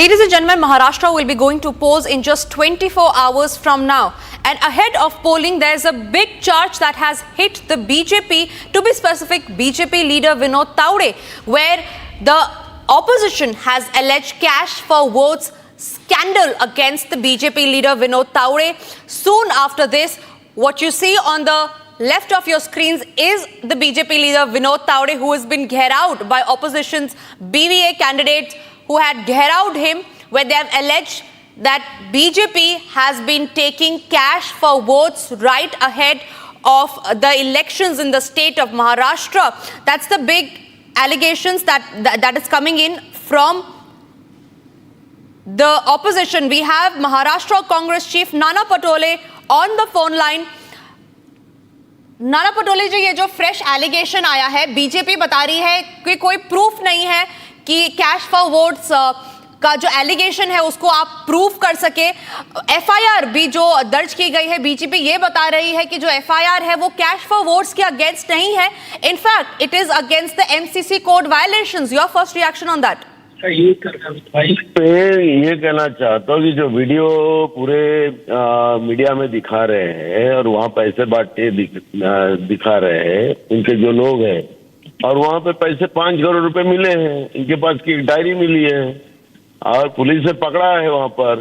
Ladies and gentlemen, Maharashtra will be going to polls in just 24 hours from now. And ahead of polling, there's a big charge that has hit the BJP, to be specific, BJP leader Vinod Taude, where the opposition has alleged cash for votes scandal against the BJP leader Vinod Taude. Soon after this, what you see on the left of your screens is the BJP leader Vinod Taude, who has been gheraued by opposition's BVA candidates who had gheraued him, where they have alleged that BJP has been taking cash for votes right ahead of the elections in the state of Maharashtra. That's the big allegations that is coming in from the opposition. We have Maharashtra Congress chief Nana Patole on the phone line. Nana Patole जी, ये जो fresh allegation आया है, BJP बता रही है कि कोई proof नहीं है कि कैश फॉर वोट्स का जो एलिगेशन है उसको आप प्रूफ कर सके। एफआईआर भी जो दर्ज की गई है, बीजेपी ये बता रही है कि जो एफआईआर है वो कैश फॉर वोट्स के अगेंस्ट नहीं है, in fact it is against the MCC code violations. Your first reaction on that? ये कहना चाहता हूँ कि जो वीडियो पूरे मीडिया में दिखा रहे हैं और वहाँ पैसे बांटते दिखा रहे हैं इनके जो लोग हैं, और वहाँ पे पैसे 5 करोड़ रुपए मिले हैं, इनके पास की एक डायरी मिली है और पुलिस ने पकड़ा है। वहाँ पर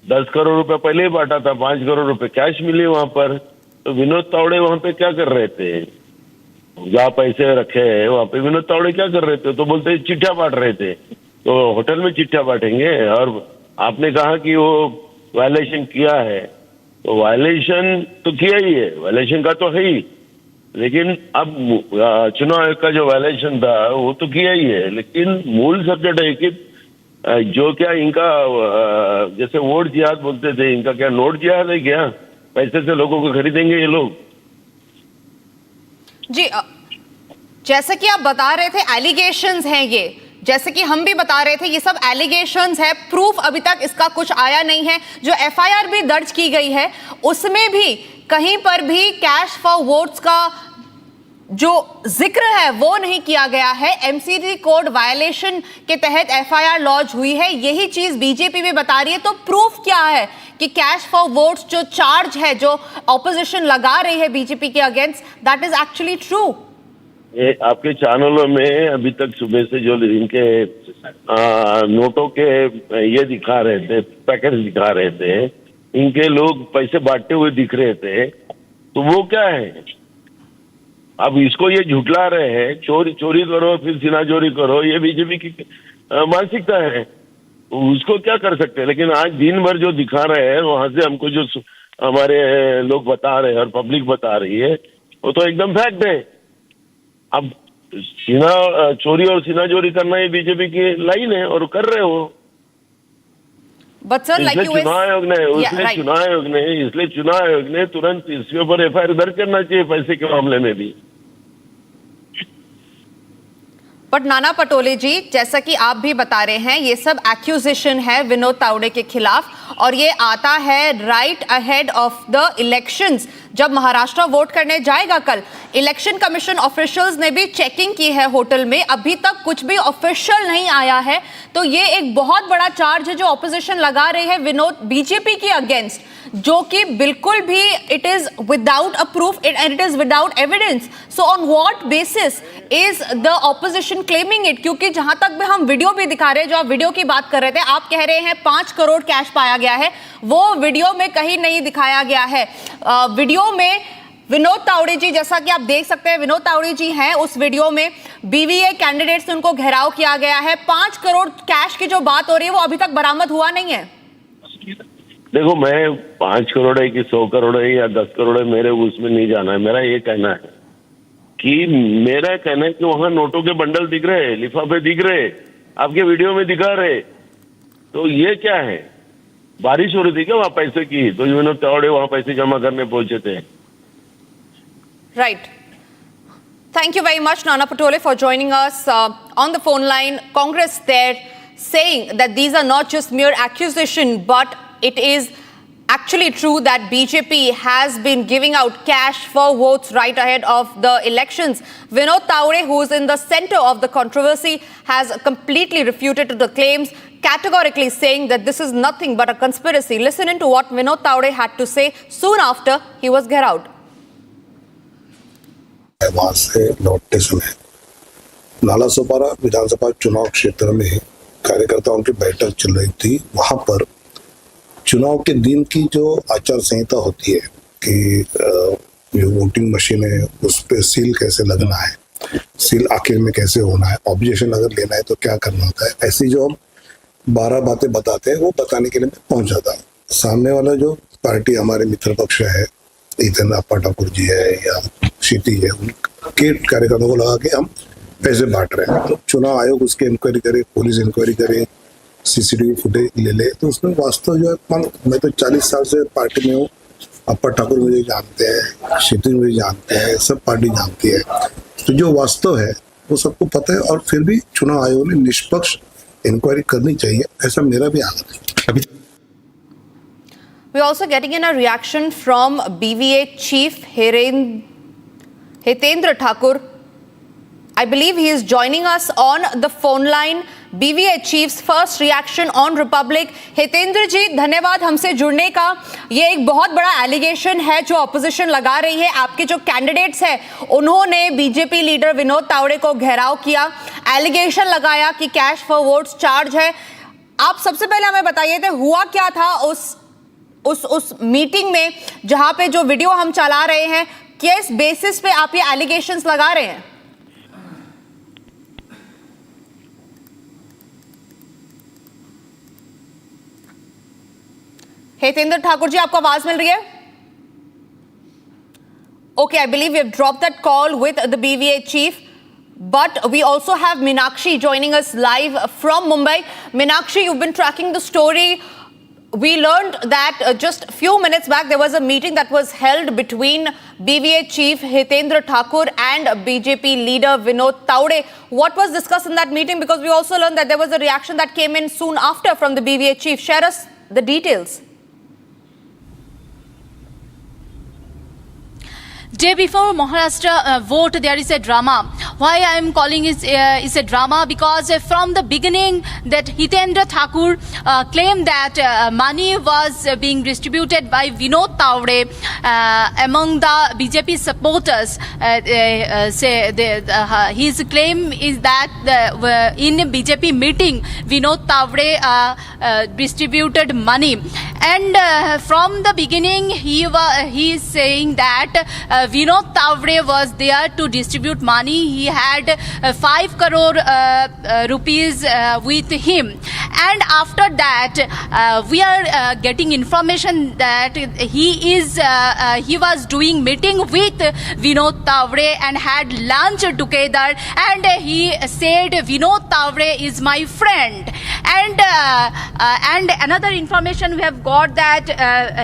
10 करोड़ रुपए पहले ही बांटा था, 5 करोड़ रुपए कैश मिले वहाँ पर। तो विनोद तावड़े वहाँ पे क्या कर रहे थे? जहाँ पैसे रखे हैं वहाँ पे विनोद तावड़े क्या कर रहे थे? तो बोलते चिट्ठियां बांट रहे थे। तो होटल में चिट्ठियां बांटेंगे? और आपने कहा कि वो वायलेशन किया है, तो वायलेशन तो किया ही है, वायलेशन का तो है ही, लेकिन अब चुनाव आयोग का जो वायलेशन था वो तो किया ही है। लेकिन मूल सब्जेक्ट है कि जो क्या इनका जैसे वोट जिहाद बोलते थे, इनका क्या नोट जिहाद है क्या? पैसे से लोगों को खरीदेंगे ये लोग? जी, जैसे कि आप बता रहे थे एलिगेशंस हैं ये, जैसे कि हम भी बता रहे थे ये सब एलिगेशंस है, प्रूफ अभी तक इसका कुछ आया नहीं है। जो एफआईआर भी दर्ज की गई है उसमें भी कहीं पर भी कैश फॉर वोट्स का जो जिक्र है वो नहीं किया गया है। एमसीसी कोड वायलेशन के तहत एफआईआर लॉन्च हुई है, यही चीज बीजेपी भी बता रही है। तो प्रूफ क्या है कि कैश फॉर वोट्स जो चार्ज है जो ऑपोजिशन लगा रही है बीजेपी के against, that is actually true? आपके चैनलों में अभी तक सुबह से जो इनके नोटों के ये दिखा रहे थे, पैकेट दिखा रहे थे, इनके लोग पैसे बांटते हुए दिख रहे थे, तो वो क्या है? अब इसको ये झुटला रहे हैं, चोरी करो फिर सीना चोरी करो, ये बीजेपी की मानसिकता है, उसको क्या कर सकते हैं। लेकिन आज दिन भर जो दिखा रहे हैं वहां से हमको जो हमारे लोग बता रहे हैं और पब्लिक बता रही है वो तो एकदम फैक्ट है। अब सीना चोरी और सीना चोरी करना ये बीजेपी की लाइन है और कर रहे हो। चुनाव आयोग ने तुरंत इसके ऊपर एफआईआर दर्ज करना चाहिए पैसे के मामले में भी। बट नाना पटोले जी, जैसा कि आप भी बता रहे हैं, ये सब एक्यूजेशन है विनोद तावड़े के खिलाफ और ये आता है right ahead of the elections. जब महाराष्ट्र वोट करने जाएगा कल, इलेक्शन कमीशन ऑफिशियल्स ने भी चेकिंग की है होटल में, अभी तक कुछ भी ऑफिशियल नहीं आया है। तो ये एक बहुत बड़ा चार्ज है जो ऑपोजिशन लगा रही है विनोद बीजेपी के अगेंस्ट, जो कि बिल्कुल भी it is without a proof and it is without evidence. So on what basis is the opposition claiming it? क्योंकि जहां तक भी हम वीडियो भी दिखा रहे हैं, जो आप वीडियो की बात कर रहे थे, आप कह रहे हैं 5 करोड़ कैश पाया गया है, वो वीडियो में कहीं नहीं दिखाया गया है। वीडियो में विनोद तावड़े जी, जैसा कि आप देख सकते हैं, विनोद तावड़े जी हैं उस वीडियो में, बीवीए कैंडिडेट से उनको घेराव किया गया है। 5 करोड़ कैश की जो बात हो रही है वो अभी तक बरामद हुआ नहीं है। देखो, मैं 5 करोड़ है कि 100 करोड़ है या 10 करोड़ है, मेरे उसमें नहीं जाना है। मेरा ये कहना है कि वहां नोटों के बंडल दिख रहे, लिफाफे दिख रहे, आपके वीडियो में दिखा रहे, तो ये क्या है? बारिश हो रही थी क्या वहां पैसे की? तो विनोद तावड़े वहां पैसे जमा करने पहुंचे थे। Right. Thank you very much, Nana Patole, for joining us on the phone line. Congress there saying that these are not just mere accusation, but it is actually true that BJP has been giving out cash for votes right ahead of the elections? Vinod Tawde, who is in the center of the controversy, has completely refuted the claims, categorically saying that this is nothing but a conspiracy. Listen into what Vinod Tawde had to say soon after he was घेराव. वहां से लौटते समय नालासोपारा विधानसभा चुनाव क्षेत्र में कार्यकर्ताओं की बैठक चल रही थी। वहां पर चुनाव के दिन की जो आचार संहिता होती है कि जो वोटिंग मशीन है उस पर सील कैसे लगना है, सील आखिर में कैसे होना है, ऑब्जेक्शन अगर लेना है तो क्या करना होता है, ऐसी जो हम 12 बातें बताते हैं वो बताने के लिए मैं पहुंचा था। सामने वाला जो पार्टी हमारे मित्र पक्ष है, हितेंद्र अप्पा ठाकुर जी है या क्षितिज है, उनके कार्यकर्ताओं को लगा कि हम पैसे बांट रहे हैं। तो चुनाव आयोग उसकी इंक्वायरी करे, पुलिस इंक्वायरी करे, सीसीटीवी फुटेज ले ले, तो उसमें वास्तव जो है, मैं तो 40 साल से पार्टी में हूँ, अप्पा ठाकुर मुझे जानते हैं, क्षितिज मुझे जानते हैं, सब पार्टी जानती है, तो जो वास्तव है वो सबको पता है। और फिर भी चुनाव आयोग ने निष्पक्ष इंक्वायरी करनी चाहिए, ऐसा मेरा भी आग्रह है। We're also getting in a reaction from BVA Chief Hitendra Thakur. I believe he is joining us on the phone line. BVA Chief's first reaction on Republic. Hitendra जी, धन्यवाद हमसे जुड़ने का। ये एक बहुत बड़ा एलिगेशन है जो ऑपोजिशन लगा रही है। आपके जो कैंडिडेट्स हैं उन्होंने बीजेपी लीडर विनोद तावड़े को घेराव किया, एलिगेशन लगाया कि कैश फॉर वोट्स चार्ज है। आप सबसे पहले हमें बताइए थे हुआ क्या था उस मीटिंग में जहां पे जो वीडियो हम चला रहे हैं, किस बेसिस पे आप ये एलिगेशंस लगा रहे हैं? हितेंद्र ठाकुर जी, आपको आवाज मिल रही है? Okay, I believe we have dropped that call with the BVA chief, but we also have Meenakshi joining us live from Mumbai. Meenakshi, you've been tracking the story. We learned that just a few minutes back there was a meeting that was held between BVA chief Hitendra Thakur and BJP leader Vinod Tawde. What was discussed in that meeting? Because we also learned that there was a reaction that came in soon after from the BVA chief. Share us the details. Day before Maharashtra vote, there is a drama. Why I am calling it is a drama? Because from the beginning that Hitendra Thakur claimed that money was being distributed by Vinod Tawde among the BJP supporters. His claim is that in a BJP meeting, Vinod Tawde distributed money. And from the beginning, he is saying that Vinod Tawde was there to distribute money. He had 5 crore rupees with him. And after that, we are getting information that he was doing meeting with Vinod Tawde and had lunch together. And he said, Vinod Tawde is my friend. And another information we have got that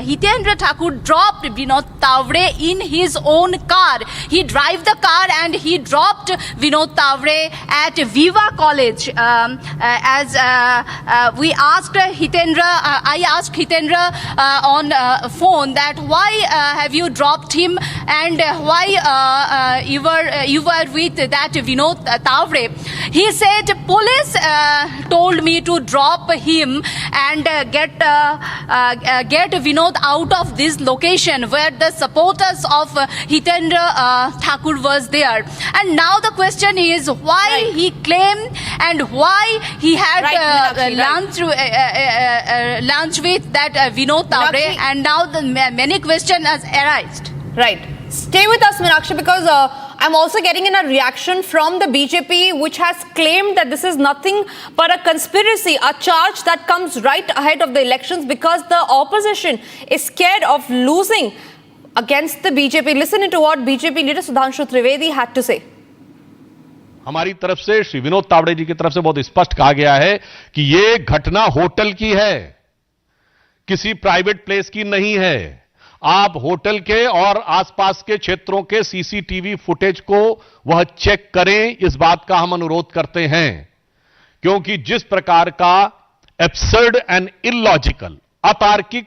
Hitendra Thakur dropped Vinod Tawde in his own car. He drive the car and he dropped Vinod Tawde at Viva College. As we asked Hitendra, I asked Hitendra on phone that why have you dropped him and why you were with that Vinod Tawde. He said police told me to drop him and get Vinod out of this location where the supporters of Hitendra Thakur was there. And now the question is why he claimed and why he had lunch with that Vinod Tawde, and now the many questions has arisen. Right. Stay with us, Meenakshi, because I'm also getting in a reaction from the BJP, which has claimed that this is nothing but a conspiracy, a charge that comes right ahead of the elections because the opposition is scared of losing against the BJP. Listen to what BJP leader Sudhanshu Trivedi had to say. हमारी तरफ से श्री विनोद तावड़े जी की तरफ से बहुत स्पष्ट कहा गया है कि यह घटना होटल की है, किसी प्राइवेट प्लेस की नहीं है। आप होटल के और आसपास के क्षेत्रों के सीसीटीवी फुटेज को वह चेक करें, इस बात का हम अनुरोध करते हैं, क्योंकि जिस प्रकार का एब्सर्ड एंड इलॉजिकल, अतार्किक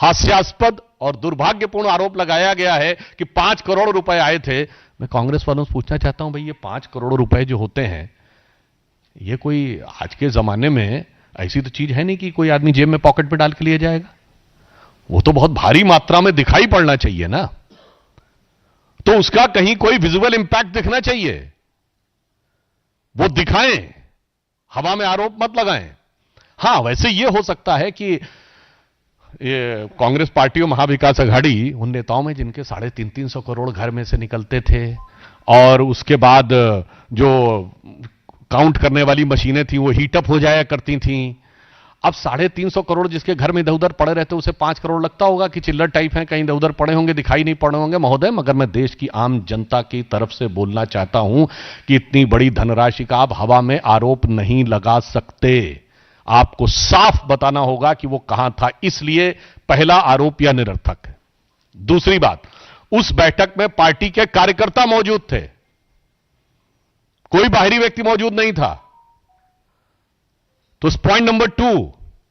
हास्यास्पद और दुर्भाग्यपूर्ण आरोप लगाया गया है कि 5 करोड़ रुपए आए थे। मैं कांग्रेस वालों से पूछना चाहता हूं, भाई ये 5 करोड़ रुपए जो होते हैं, ये कोई आज के जमाने में ऐसी तो चीज है नहीं कि कोई आदमी जेब में पॉकेट में डाल के लिए जाएगा। वो तो बहुत भारी मात्रा में दिखाई पड़ना चाहिए ना, तो उसका कहीं कोई विजुअल इंपैक्ट दिखना चाहिए, वो दिखाएं, हवा में आरोप मत लगाएं। हां, वैसे ये हो सकता है कि ये कांग्रेस पार्टी और महाविकास आघाड़ी उन नेताओं में जिनके 350 करोड़ घर में से निकलते थे, और उसके बाद जो काउंट करने वाली मशीनें थी वो हीटअप हो जाया करती थीं। अब 350 करोड़ जिसके घर में इधर उधर पड़े रहते, उसे 5 करोड़ लगता होगा कि चिल्लर टाइप हैं, कहीं इधर उधर पड़े होंगे, दिखाई नहीं पड़े होंगे। महोदय, मगर मैं देश की आम जनता की तरफ से बोलना चाहता हूं कि इतनी बड़ी धनराशि का आप हवा में आरोप नहीं लगा सकते। आपको साफ बताना होगा कि वो कहां था। इसलिए पहला आरोप यह निरर्थक है। दूसरी बात, उस बैठक में पार्टी के कार्यकर्ता मौजूद थे, कोई बाहरी व्यक्ति मौजूद नहीं था। तो पॉइंट नंबर 2,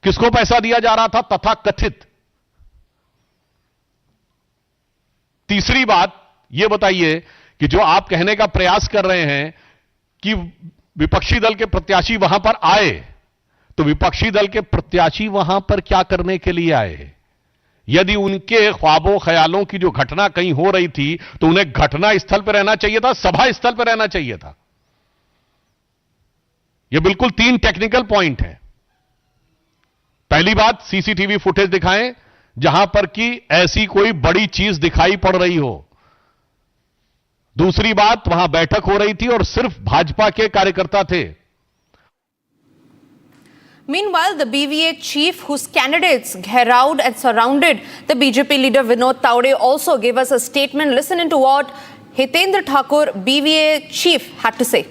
किसको पैसा दिया जा रहा था तथा कथित। तीसरी बात यह बताइए कि जो आप कहने का प्रयास कर रहे हैं कि विपक्षी दल के प्रत्याशी वहां पर आए, तो विपक्षी दल के प्रत्याशी वहां पर क्या करने के लिए आए? यदि उनके ख्वाबों ख्यालों की जो घटना कहीं हो रही थी, तो उन्हें घटना स्थल पर रहना चाहिए था, सभा स्थल पर रहना चाहिए था। यह बिल्कुल 3 टेक्निकल पॉइंट है। पहली बात, सीसीटीवी फुटेज दिखाएं जहां पर कि ऐसी कोई बड़ी चीज दिखाई पड़ रही हो। दूसरी बात, वहां बैठक हो रही थी और सिर्फ भाजपा के कार्यकर्ता थे। Meanwhile, the BVA chief, whose candidates gheraued and surrounded the BJP leader Vinod Taude, also gave us a statement. Listen into what Hitendra Thakur, BVA chief, had to say.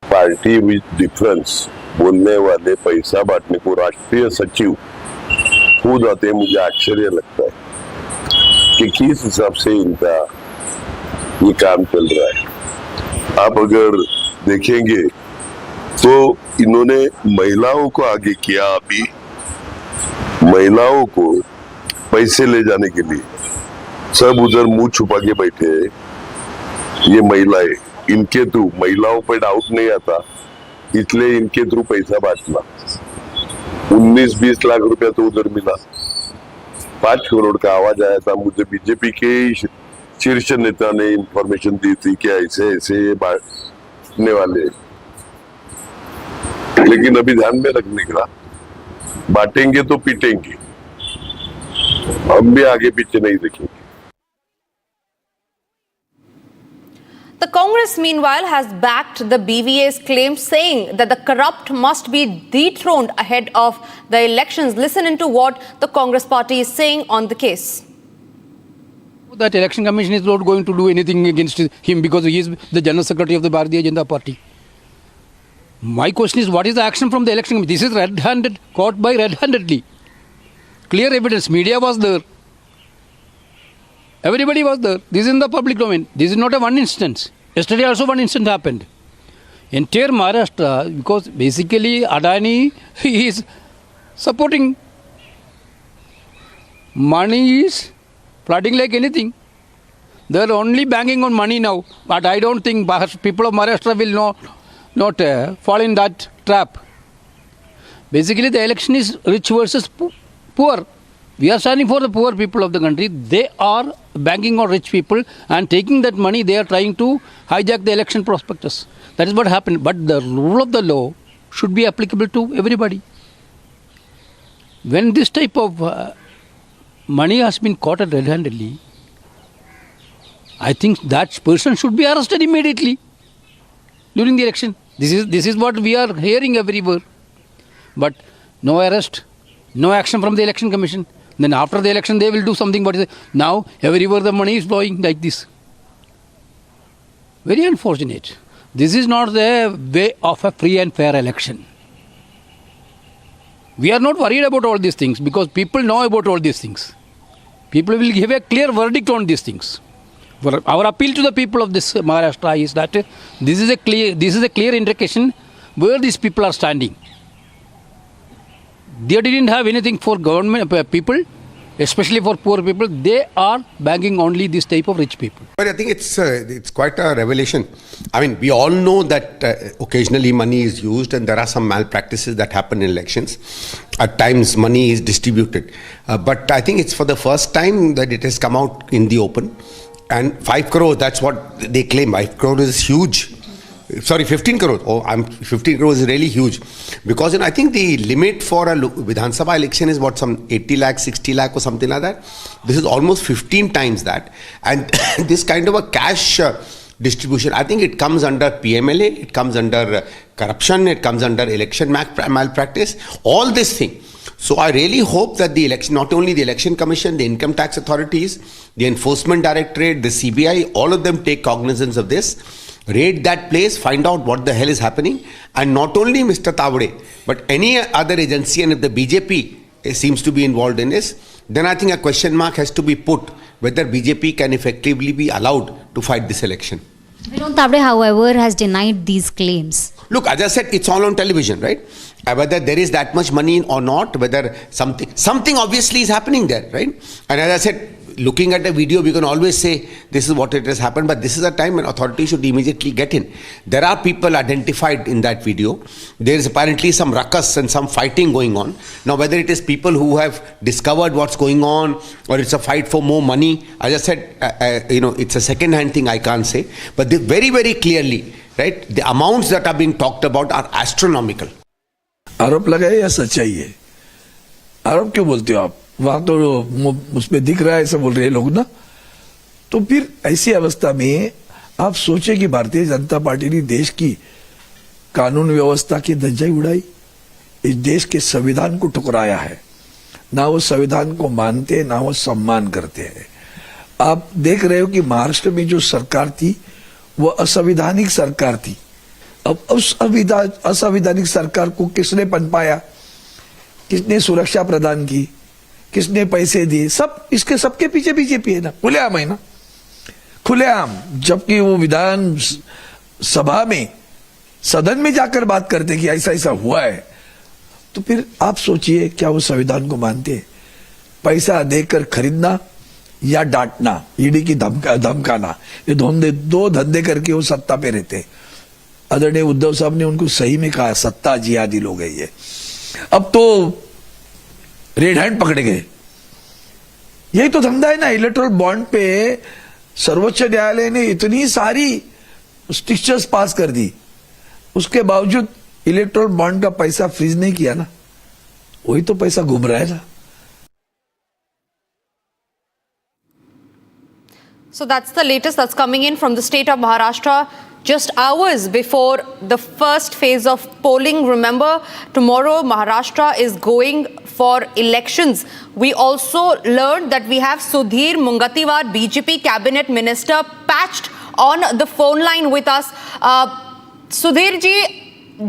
Party with difference बोलने वाले पैसा बांटने को राष्ट्रीय सचिव खुद आते, मुझे आश्चर्य लगता है कि किस हिसाब से इनका ये काम चल रहा है। आप अगर देखेंगे तो इन्होंने महिलाओं को आगे किया। अभी महिलाओं को पैसे ले जाने के लिए सब उधर मुंह छुपा के बैठे हैं। ये महिलाएं, इनके थ्रू महिलाओं पर डाउट नहीं आता, इसलिए इनके थ्रू पैसा बांटना। 19-20 लाख रुपया तो उधर मिला। 5 करोड़ का आवाज आया था। मुझे बीजेपी के शीर्ष नेता ने इंफॉर्मेशन दी थी कि ऐसे ऐसे ये बांटने वाले, लेकिन अभी ध्यान में रखने का, बांटेंगे तो पीटेंगे। हम भी आगे पीछे नहीं देखेंगे। The Congress, meanwhile, has backed the BVA's claim, saying that the corrupt must be dethroned ahead of the elections. Listen into what the Congress party is saying on the case. That election commission is not going to do anything against him because he is the general secretary of the Bharatiya Janata Party. My question is, what is the action from the election commission? This is red-handed, caught by red-handedly. Clear evidence. Media was there. Everybody was there. This is in the public domain. This is not a one instance. Yesterday also one instance happened. Entire Maharashtra, because basically Adani is supporting. Money is flooding like anything. They are only banking on money now. But I don't think people of Maharashtra will not fall in that trap. Basically the election is rich versus poor. We are standing for the poor people of the country. They are banking on rich people and taking that money, they are trying to hijack the election prospectus. That is what happened. But the rule of the law should be applicable to everybody. When this type of money has been caught red-handedly, I think that person should be arrested immediately during the election. This is what we are hearing everywhere. But no arrest, no action from the election commission. Then after the election they will do something. But now everywhere the money is flowing like this. Very unfortunate. This is not the way of a free and fair election. We are not worried about all these things because people know about all these things. People will give a clear verdict on these things. Our appeal to the people of this Maharashtra is that this is a clear indication where these people are standing. they didn't have anything for government people, especially for poor people. They are banking only this type of rich people. But I think it's quite a revelation. I mean, we all know that occasionally money is used and there are some malpractices that happen in elections. At times money is distributed. But I think it's for the first time that it has come out in the open. And 5 crores, that's what they claim. 5 crores is huge. Sorry, 15 crores. 15 crores is really huge. Because I think the limit for a Vidhan Sabha election is what, some 80 lakh, 60 lakh or something like that. This is almost 15 times that. And this kind of a cash distribution, I think it comes under PMLA, it comes under corruption, it comes under election malpractice, all this thing. So I really hope that the election, not only the Election Commission, the income tax authorities, the Enforcement Directorate, the CBI, all of them take cognizance of this, raid that place, find out what the hell is happening, and not only Mr. Tavade, but any other agency, and if the BJP seems to be involved in this, then I think a question mark has to be put whether BJP can effectively be allowed to fight this election. Vinod Tavade, however, has denied these claims. Look, as I said, it's all on television, right? Whether there is that much money or not, whether something obviously is happening there, right? And as I said, looking at the video, we can always say this is what it has happened, but this is a time when authorities should immediately get in. There are people identified in that video. There is apparently some ruckus and some fighting going on. Now, whether it is people who have discovered what's going on or it's a fight for more money, as I said, it's a second-hand thing, I can't say. But very, very clearly, right, the amounts that are being talked about are astronomical. आरोप लगाए या सच्चाई है? आरोप क्यों बोलते हो आप? वहां तो उसमें दिख रहा है ऐसा बोल रहे हैं लोग ना. तो फिर ऐसी अवस्था में आप सोचे कि भारतीय जनता पार्टी ने देश की कानून व्यवस्था की धज्जियां उड़ाई, इस देश के संविधान को ठुकराया है. ना वो संविधान को मानते, ना वो सम्मान करते हैं. आप देख रहे हो कि महाराष्ट्र में जो सरकार थी वो असंवैधानिक सरकार थी. अब उस असंवैधानिक सरकार को किसने पनपाया, किसने सुरक्षा प्रदान की, किसने पैसे दिए, सब इसके सबके पीछे बीजेपी है ना. खुलेआम है ना, खुलेआम. जबकि वो विधान सभा में, सदन में जाकर बात करते कि ऐसा ऐसा हुआ है, तो फिर आप सोचिए क्या वो संविधान को मानते हैं? पैसा देकर खरीदना या डांटना, ईडी की धमकाना, ये दो धंधे करके वो सत्ता पे रहते. आदरणीय उद्धव साहब ने उनको सही में कहा सत्ता जिहादी लोग है ये. अब तो रेड हैंड पकड़े गए. यही तो धंधा है ना. इलेक्टोरल बॉन्ड पे सर्वोच्च न्यायालय ने इतनी सारी स्ट्रिक्चर्स पास कर दी, उसके बावजूद इलेक्टोरल बॉन्ड का पैसा फ्रीज नहीं किया ना. वही तो पैसा घूम रहा है ना. So that's the latest that's coming in from the state of Maharashtra just hours before the first phase of polling. Remember, tomorrow Maharashtra is going for elections. We also learned that we have Sudhir Mungatiwar, BJP cabinet minister, patched on the phone line with us. Sudhir ji,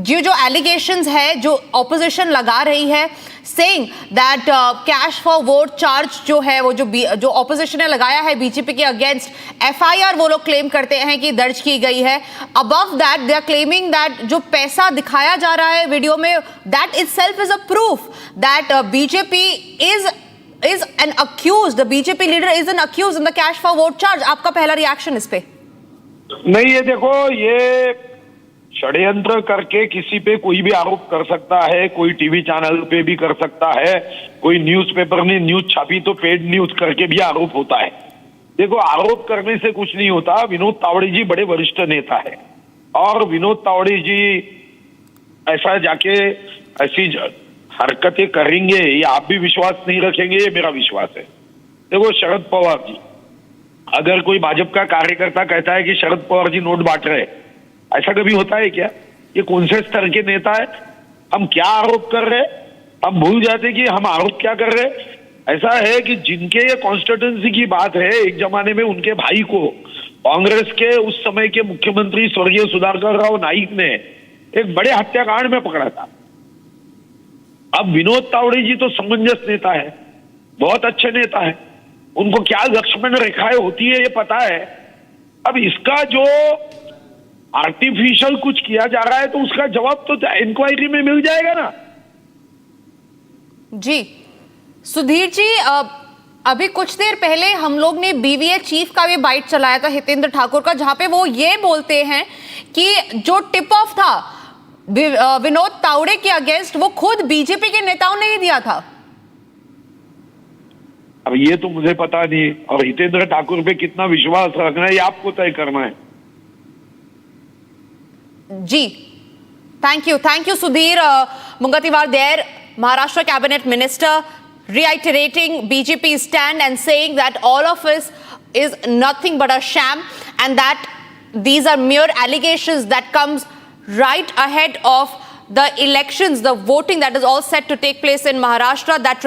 जो allegations है जो opposition लगा रही है, saying that cash for vote charge जो है वो जो ऑपोजिशन ने लगाया है बीजेपी के अगेंस्ट, एफआईआर वो लोग क्लेम करते हैं कि दर्ज की गई है. Above that they are claiming that जो पैसा दिखाया जा रहा है वीडियो में, that itself is a proof that BJP is an accused, the BJP leader is an accused in the cash for vote charge. आपका पहला रिएक्शन इस पे? नहीं, ये देखो, ये षड्यंत्र करके किसी पे कोई भी आरोप कर सकता है, कोई टीवी चैनल पे भी कर सकता है, कोई न्यूज़पेपर ने न्यूज छापी तो पेड न्यूज करके भी आरोप होता है. देखो, आरोप करने से कुछ नहीं होता. विनोद तावड़े जी बड़े वरिष्ठ नेता है और विनोद तावड़े जी ऐसा जाके ऐसी हरकतें करेंगे ये आप भी विश्वास नहीं रखेंगे, ये मेरा विश्वास है. देखो, शरद पवार जी, अगर कोई भाजपा का कार्यकर्ता कहता है कि शरद पवार जी नोट बांट रहे, ऐसा कभी होता है क्या? ये कौन से स्तर के नेता है? हम क्या आरोप कर रहे हैं, हम भूल जाते कि हम आरोप क्या कर रहे हैं. ऐसा है कि जिनके ये कॉन्स्टिट्यूंसी की बात है, एक जमाने में उनके भाई को कांग्रेस के उस समय के मुख्यमंत्री स्वर्गीय सुधाकर राव नाइक ने एक बड़े हत्याकांड में पकड़ा था. अब विनोद तावड़े जी तो समंजस नेता है, बहुत अच्छे नेता है, उनको क्या लक्ष्मण रेखाएं होती है ये पता है. अब इसका जो आर्टिफिशियल कुछ किया जा रहा है तो उसका जवाब तो इंक्वायरी में मिल जाएगा ना. जी सुधीर जी, अभी कुछ देर पहले हम लोग ने बीवीए चीफ का भी बाइट चलाया था हितेंद्र ठाकुर का, जहां पे वो ये बोलते हैं कि जो टिप ऑफ था विनोद तावड़े के अगेंस्ट वो खुद बीजेपी के नेताओं ने ही दिया था। अब ये तो मुझे पता नहीं, और हितेंद्र ठाकुर पे कितना विश्वास रखना है ये आपको तय करना है। जी thank you Sudhir Mungantiwar there, Maharashtra cabinet minister reiterating BJP's stand and saying that all of this is nothing but a sham and that these are mere allegations that comes right ahead of the elections, the voting that is all set to take place in Maharashtra. That